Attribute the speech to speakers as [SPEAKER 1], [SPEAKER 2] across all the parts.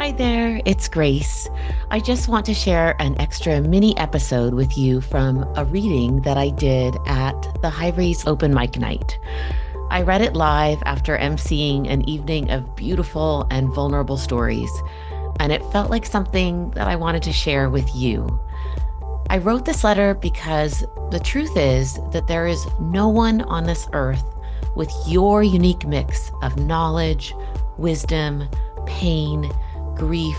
[SPEAKER 1] Hi there, it's Grace. I just want to share an extra mini episode with you from a reading that I did at the High Raise Open Mic Night. I read it live after emceeing an evening of beautiful and vulnerable stories, and it felt like something that I wanted to share with you. I wrote this letter because the truth is that there is no one on this earth with your unique mix of knowledge, wisdom, pain, grief,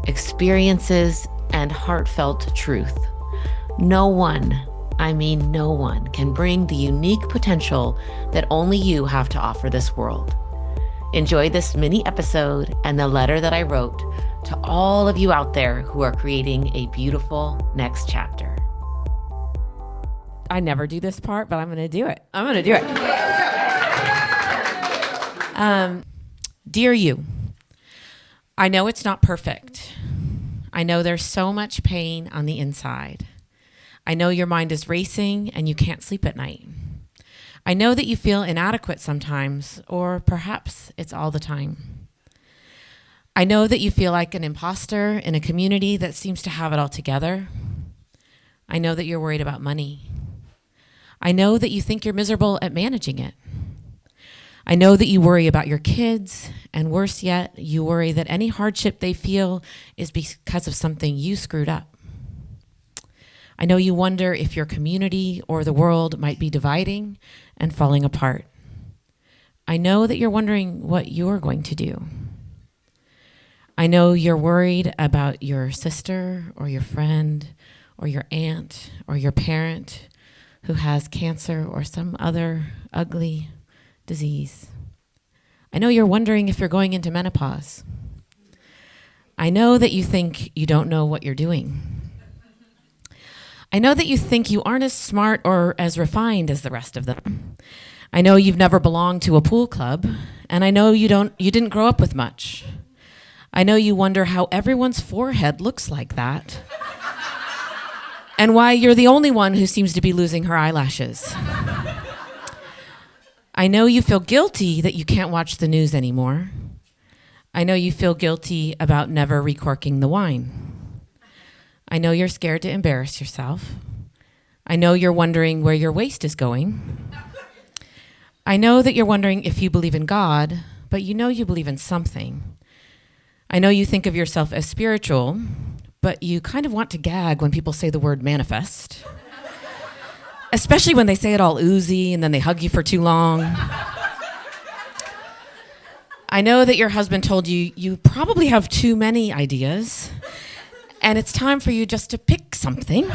[SPEAKER 1] experiences, and heartfelt truth. No one, I mean no one, can bring the unique potential that only you have to offer this world. Enjoy this mini episode and the letter that I wrote to all of you out there who are creating a beautiful next chapter. I never do this part, but I'm going to do it. Dear you, I know it's not perfect. I know there's so much pain on the inside. I know your mind is racing and you can't sleep at night. I know that you feel inadequate sometimes, or perhaps it's all the time. I know that you feel like an imposter in a community that seems to have it all together. I know that you're worried about money. I know that you think you're miserable at managing it. I know that you worry about your kids, and worse yet, you worry that any hardship they feel is because of something you screwed up. I know you wonder if your community or the world might be dividing and falling apart. I know that you're wondering what you're going to do. I know you're worried about your sister or your friend or your aunt or your parent who has cancer or some other ugly disease. I know you're wondering if you're going into menopause. I know that you think you don't know what you're doing. I know that you think you aren't as smart or as refined as the rest of them. I know you've never belonged to a pool club, and I know you didn't grow up with much. I know you wonder how everyone's forehead looks like that, and why you're the only one who seems to be losing her eyelashes. I know you feel guilty that you can't watch the news anymore. I know you feel guilty about never recorking the wine. I know you're scared to embarrass yourself. I know you're wondering where your waist is going. I know that you're wondering if you believe in God, but you know you believe in something. I know you think of yourself as spiritual, but you kind of want to gag when people say the word manifest. Especially when they say it all oozy and then they hug you for too long. I know that your husband told you you probably have too many ideas and it's time for you just to pick something.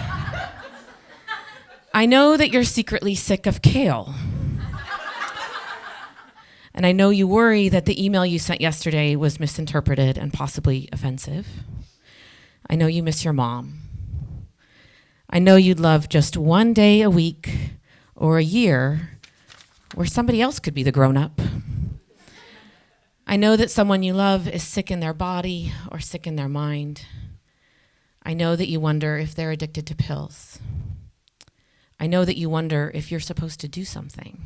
[SPEAKER 1] I know that you're secretly sick of kale. And I know you worry that the email you sent yesterday was misinterpreted and possibly offensive. I know you miss your mom. I know you'd love just one day a week or a year where somebody else could be the grown-up. I know that someone you love is sick in their body or sick in their mind. I know that you wonder if they're addicted to pills. I know that you wonder if you're supposed to do something.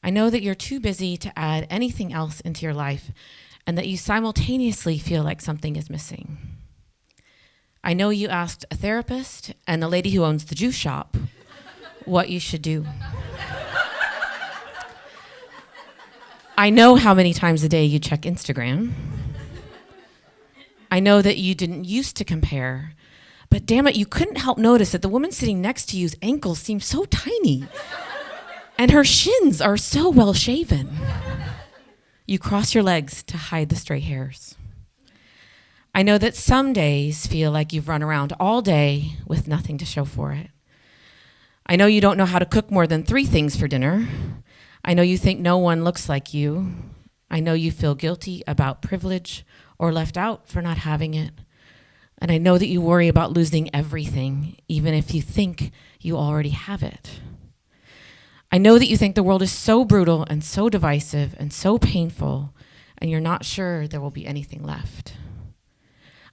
[SPEAKER 1] I know that you're too busy to add anything else into your life and that you simultaneously feel like something is missing. I know you asked a therapist and the lady who owns the juice shop what you should do. I know how many times a day you check Instagram. I know that you didn't used to compare, but damn it, you couldn't help notice that the woman sitting next to you's ankles seem so tiny and her shins are so well shaven. You cross your legs to hide the stray hairs. I know that some days feel like you've run around all day with nothing to show for it. I know you don't know how to cook more than 3 things for dinner. I know you think no one looks like you. I know you feel guilty about privilege or left out for not having it. And I know that you worry about losing everything, even if you think you already have it. I know that you think the world is so brutal and so divisive and so painful, and you're not sure there will be anything left.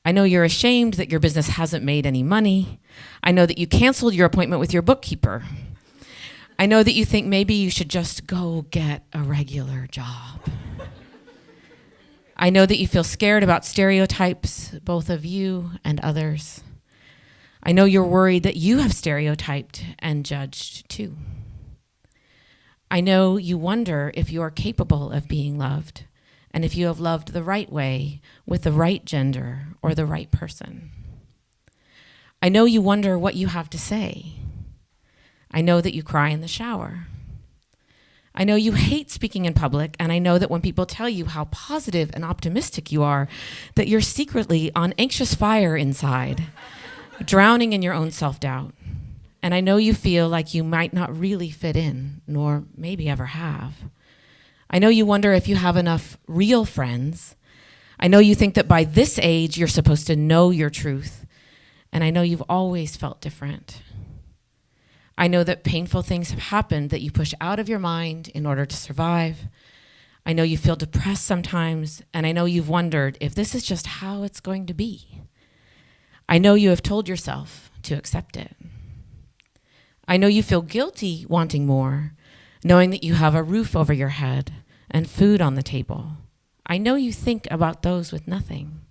[SPEAKER 1] I know you're ashamed that your business hasn't made any money. I know that you canceled your appointment with your bookkeeper. I know that you think maybe you should just go get a regular job. I know that you feel scared about stereotypes, both of you and others. I know you're worried that you have stereotyped and judged too. I know you wonder if you are capable of being loved and if you have loved the right way with the right gender or the right person. I know you wonder what you have to say. I know that you cry in the shower. I know you hate speaking in public, and I know that when people tell you how positive and optimistic you are, that you're secretly on anxious fire inside, drowning in your own self-doubt. And I know you feel like you might not really fit in, nor maybe ever have. I know you wonder if you have enough real friends. I know you think that by this age, you're supposed to know your truth. And I know you've always felt different. I know that painful things have happened that you push out of your mind in order to survive. I know you feel depressed sometimes, and I know you've wondered if this is just how it's going to be. I know you have told yourself to accept it. I know you feel guilty wanting more, knowing that you have a roof over your head and food on the table. I know you think about those with nothing.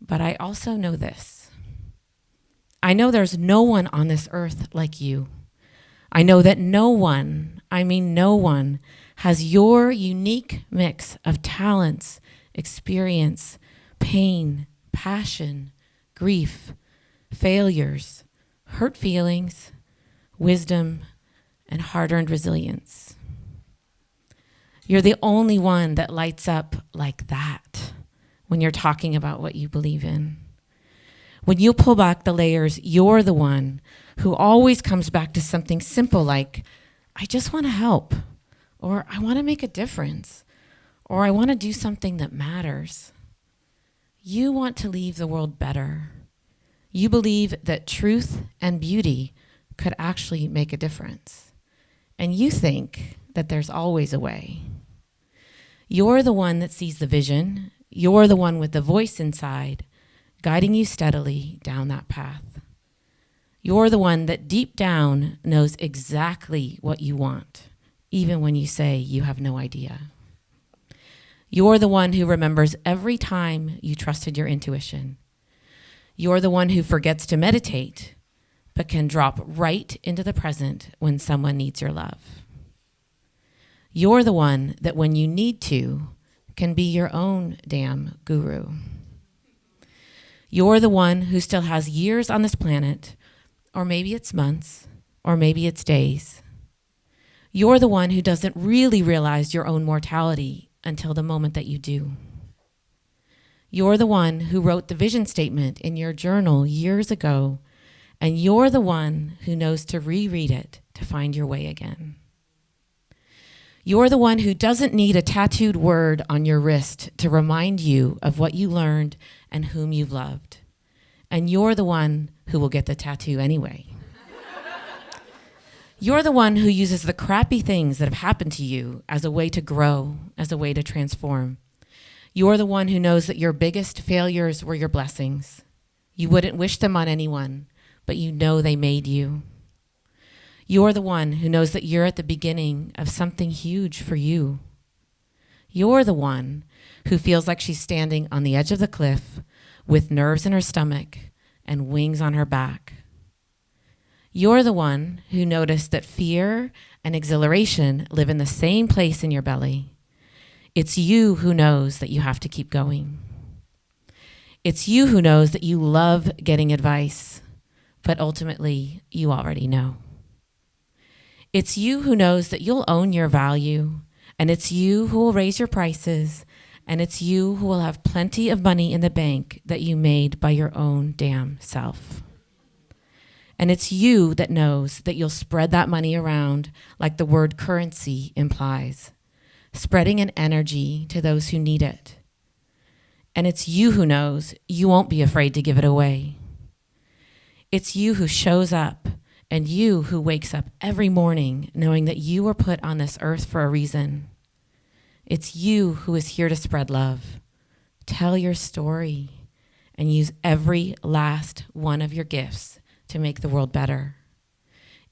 [SPEAKER 1] But I also know this. I know there's no one on this earth like you. I know that no one, I mean no one, has your unique mix of talents, experience, pain, passion, grief, failures, hurt feelings, wisdom, and hard-earned resilience. You're the only one that lights up like that when you're talking about what you believe in. When you pull back the layers, you're the one who always comes back to something simple like, I just want to help, or I want to make a difference, or I want to do something that matters. You want to leave the world better. You believe that truth and beauty could actually make a difference. And you think that there's always a way. You're the one that sees the vision. You're the one with the voice inside, guiding you steadily down that path. You're the one that deep down knows exactly what you want, even when you say you have no idea. You're the one who remembers every time you trusted your intuition. You're the one who forgets to meditate, but can drop right into the present when someone needs your love. You're the one that when you need to, can be your own damn guru. You're the one who still has years on this planet, or maybe it's months, or maybe it's days. You're the one who doesn't really realize your own mortality until the moment that you do. You're the one who wrote the vision statement in your journal years ago, and you're the one who knows to reread it to find your way again. You're the one who doesn't need a tattooed word on your wrist to remind you of what you learned and whom you've loved. And you're the one who will get the tattoo anyway. You're the one who uses the crappy things that have happened to you as a way to grow, as a way to transform. You're the one who knows that your biggest failures were your blessings. You wouldn't wish them on anyone, but you know they made you. You're the one who knows that you're at the beginning of something huge for you. You're the one who feels like she's standing on the edge of the cliff with nerves in her stomach and wings on her back. You're the one who noticed that fear and exhilaration live in the same place in your belly. It's you who knows that you have to keep going. It's you who knows that you love getting advice, but ultimately you already know. It's you who knows that you'll own your value, and it's you who will raise your prices, and it's you who will have plenty of money in the bank that you made by your own damn self. And it's you that knows that you'll spread that money around like the word currency implies, spreading an energy to those who need it. And it's you who knows you won't be afraid to give it away. It's you who shows up, and you who wakes up every morning knowing that you were put on this earth for a reason. It's you who is here to spread love. Tell your story and use every last one of your gifts to make the world better.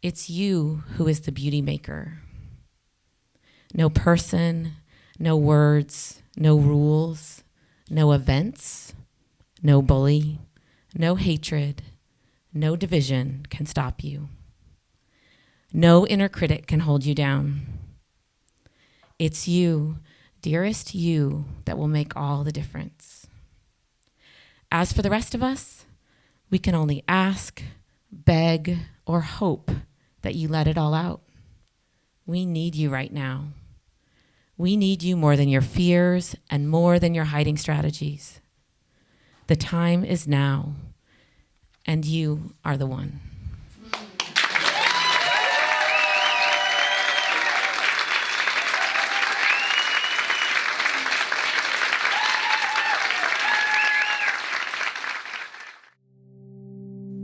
[SPEAKER 1] It's you who is the beauty maker. No person, no words, no rules, no events, no bully, no hatred, no division can stop you. No inner critic can hold you down. It's you, dearest you, that will make all the difference. As for the rest of us, we can only ask, beg, or hope that you let it all out. We need you right now. We need you more than your fears and more than your hiding strategies. The time is now, and you are the one.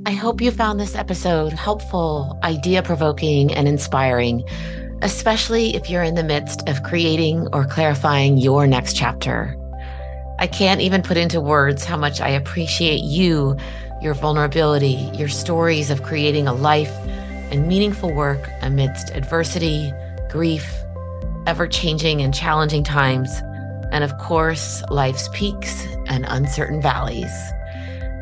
[SPEAKER 1] I hope you found this episode helpful, idea-provoking, and inspiring, especially if you're in the midst of creating or clarifying your next chapter. I can't even put into words how much I appreciate you, your vulnerability, your stories of creating a life and meaningful work amidst adversity, grief, ever-changing and challenging times, and of course, life's peaks and uncertain valleys.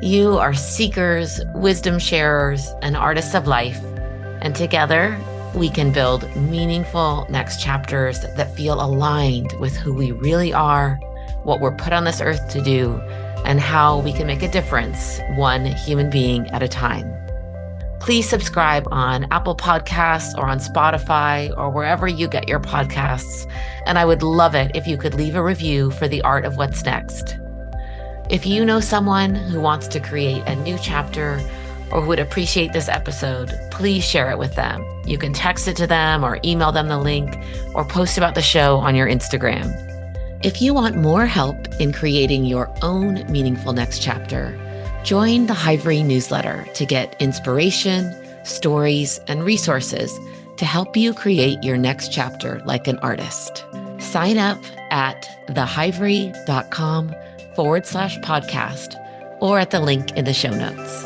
[SPEAKER 1] You are seekers, wisdom sharers, and artists of life, and together we can build meaningful next chapters that feel aligned with who we really are, what we're put on this earth to do, and how we can make a difference one human being at a time. Please subscribe on Apple Podcasts or on Spotify or wherever you get your podcasts, and I would love it if you could leave a review for the art of what's next. If you know someone who wants to create a new chapter or who would appreciate this episode, please share it with them. You can text it to them or email them the link or post about the show on your Instagram. If you want more help in creating your own meaningful next chapter, join the Hivery newsletter to get inspiration, stories, and resources to help you create your next chapter like an artist. Sign up at thehivery.com/podcast or at the link in the show notes.